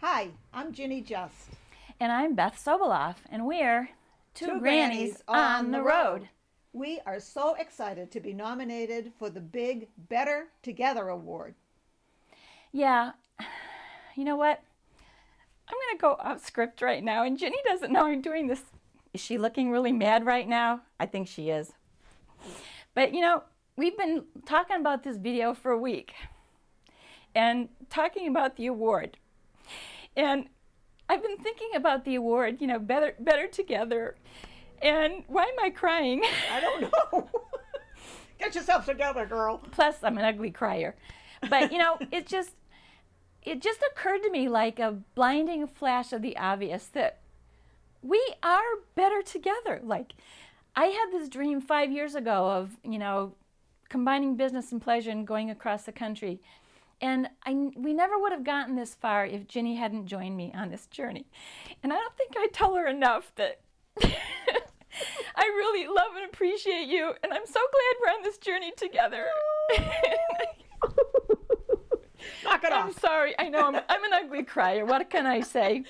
Hi, I'm Ginny Just. And I'm Beth Sobeloff, and we're Two Grannies on the Road. We are so excited to be nominated for the big Better Together Award. Yeah, you know what? I'm going to go off script right now, and Ginny doesn't know I'm doing this. Is she looking really mad right now? I think she is. But you know, we've been talking about this video for a week and talking about the award. And I've been thinking about the award, you know, better together. And why am I crying? I don't know. Get yourself together, girl. Plus, I'm an ugly crier. But you know, it just occurred to me like a blinding flash of the obvious that we are better together. Like, I had this dream 5 years ago of, you know, combining business and pleasure and going across the country. And we never would have gotten this far if Ginny hadn't joined me on this journey. And I don't think I tell her enough that I really love and appreciate you, and I'm so glad we're on this journey together. Knock it off. I'm sorry. I know I'm an ugly crier. What can I say?